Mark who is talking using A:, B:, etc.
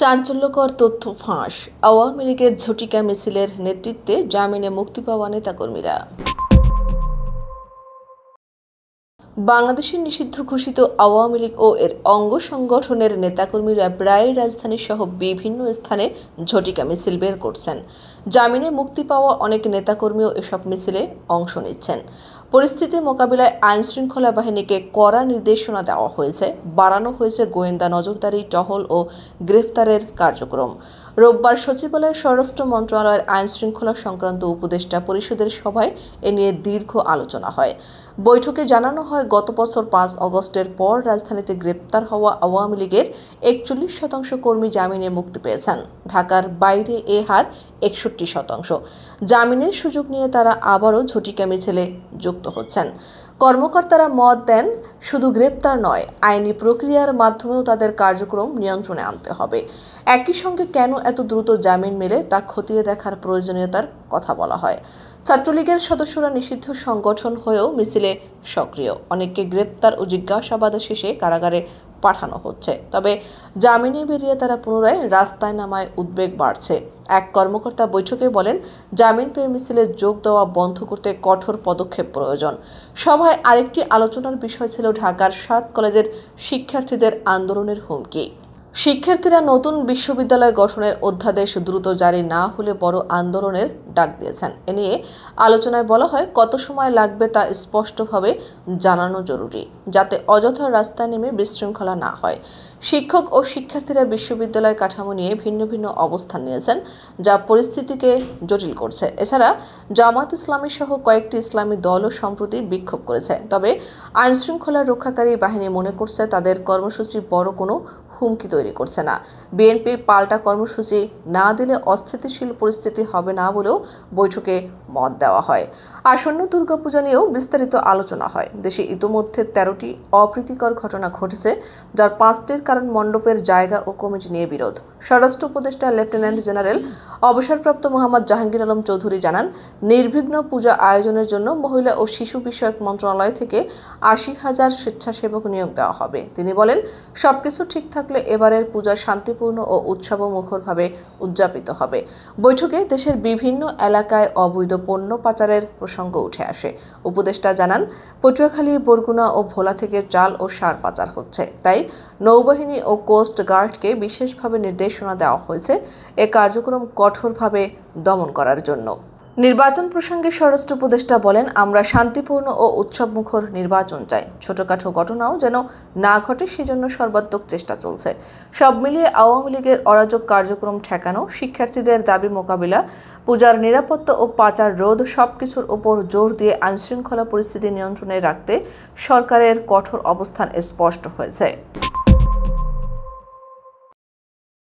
A: চাঞ্চল্যকর তথ্য ফাঁস। আওয়ামী লীগের ঝটিকা মিছিলের নেতৃত্বে জামিনে মুক্তি পাওয়া নেতাকর্মীরা। বাংলাদেশের নিষিদ্ধ ঘোষিত আওয়ামী লীগ ও এর অঙ্গ সংগঠনের নেতাকর্মীরা প্রায় রাজধানী সহ বিভিন্ন স্থানে ঝটিকা মিছিল বের করছেন। জামিনে মুক্তি পাওয়া অনেক নেতাকর্মীও এসব মিছিলে অংশ নিচ্ছেন। পরিস্থিতি মোকাবিলায় আইনশৃঙ্খলা বাহিনীকে কড়া নির্দেশনা দেওয়া হয়েছে, বাড়ানো হয়েছে গোয়েন্দা নজরদারি, টহল ও গ্রেফতারের কার্যক্রম। রোববার সচিবালয়ের স্বরাষ্ট্র মন্ত্রণালয়ের আইনশৃঙ্খলা সংক্রান্ত উপদেষ্টা পরিষদের সভায় এ নিয়ে দীর্ঘ আলোচনা হয়। বৈঠকে জানানো হয়, গত বছর 5 আগস্টের পর রাজধানীতে গ্রেপ্তার হওয়া আওয়ামী লীগের 41% কর্মী জামিনে মুক্তি পেয়েছেন। ঢাকার বাইরে এ হার 61%। জামিনের সুযোগ নিয়ে তারা আবারও ঝটিকা মিছিলে যুক্ত হচ্ছেন। কর্মকর্তারা মত দেন, শুধু গ্রেপ্তার নয়, আইনি প্রক্রিয়ার মাধ্যমেও তাদের কার্যক্রম নিয়ন্ত্রণে আনতে হবে। একই সঙ্গে কেন এত দ্রুত জামিন মেলে তা খতিয়ে দেখার প্রয়োজনীয়তার কথা বলা হয়। ছাত্রলীগের সদস্যরা নিষিদ্ধ সংগঠন হয়েও মিছিলে সক্রিয়। অনেককে গ্রেপ্তার ও জিজ্ঞাসাবাদ শেষে কারাগারে পাঠানো হচ্ছে। তবে জামিনে বেরিয়ে তারা পুনরায় রাস্তায় নামায় উদ্বেগ বাড়ছে। এক কর্মকর্তা বৈঠকে বলেন, জামিন পেয়ে মিছিলে যোগ দেওয়া বন্ধ করতে কঠোর পদক্ষেপ প্রয়োজন। সভায় আরেকটি আলোচনার বিষয় ছিল ঢাকার 7 কলেজের শিক্ষার্থীদের আন্দোলনের হুমকি। শিক্ষার্থীরা নতুন বিশ্ববিদ্যালয় গঠনের অধ্যাদেশ দ্রুত জারি না হলে বড় আন্দোলনের ডাক দিয়েছেন। এ নিয়ে আলোচনায় বলা হয়, কত সময় লাগবে তা স্পষ্টভাবে জানানো জরুরি, যাতে অযথা রাস্তায় নেমে বিশৃঙ্খলা না হয়। শিক্ষক ও শিক্ষার্থীরা বিশ্ববিদ্যালয় কাঠামো নিয়ে ভিন্ন ভিন্ন অবস্থান নিয়েছেন, যা পরিস্থিতিকে জটিল করছে। এছাড়া জামাত ইসলামী সহ কয়েকটি ইসলামী দলও সম্প্রতি বিক্ষোভ করেছে। তবে আইনশৃঙ্খলা রক্ষাকারী বাহিনী মনে করছে তাদের কর্মসূচি বড় কোনো হুমকি তৈরি করছে না। বিএনপি পাল্টা কর্মসূচি না দিলে অস্থিতিশীল পরিস্থিতি হবে না বলেও বৈঠকে মত দেওয়া হয়। আসন্ন দুর্গাপূজা নিয়েও বিস্তারিত আলোচনা হয়। দেশে ইতোমধ্যে 13টি অপ্রীতিকর ঘটনা ঘটেছে, যার 5টির কারণ মণ্ডপের জায়গা ও কমিটি নিয়ে বিরোধ। স্বরাষ্ট্র উপদেষ্টা লেফটেন্যান্ট জেনারেল অবসরপ্রাপ্ত মোহাম্মদ জাহাঙ্গীর আলম চৌধুরী জানান, নির্বিঘ্ন পূজা আয়োজনের জন্য মহিলা ও শিশু বিষয়ক মন্ত্রণালয় থেকে 80,000 স্বেচ্ছাসেবক নিয়োগ দেওয়া হবে। তিনি বলেন, সবকিছু ঠিক থাকলে এবারের পূজা শান্তিপূর্ণ ও উৎসবমুখরভাবে উদযাপিত হবে। বৈঠকে দেশের বিভিন্ন এলাকায় অবৈধ পণ্য পাচারের প্রসঙ্গ উঠে আসে। উপদেষ্টা জানান, পটুয়াখালী, বরগুনা ও ভোলা থেকে চাল ও সার পাচার হচ্ছে। তাই নৌবাহিনী ও কোস্ট গার্ডকে বিশেষভাবে নির্দেশনা দেওয়া হয়েছে এ কার্যক্রম কঠোরভাবে দমন করার জন্য। নির্বাচন প্রসঙ্গে স্বরাষ্ট্র উপদেষ্টা বলেন, আমরা শান্তিপূর্ণ ও উৎসবমুখর নির্বাচন চাই। ছোটখাটো ঘটনাও যেন না ঘটে সেজন্য সর্বাত্মক চেষ্টা চলছে। সব মিলিয়ে আওয়ামী লীগের অরাজক কার্যক্রম ঠেকানো, শিক্ষার্থীদের দাবি মোকাবিলা, পূজার নিরাপত্তা ও পাচার রোধ সবকিছুর উপর জোর দিয়ে আইনশৃঙ্খলা পরিস্থিতি নিয়ন্ত্রণে রাখতে সরকারের কঠোর অবস্থান স্পষ্ট হয়েছে।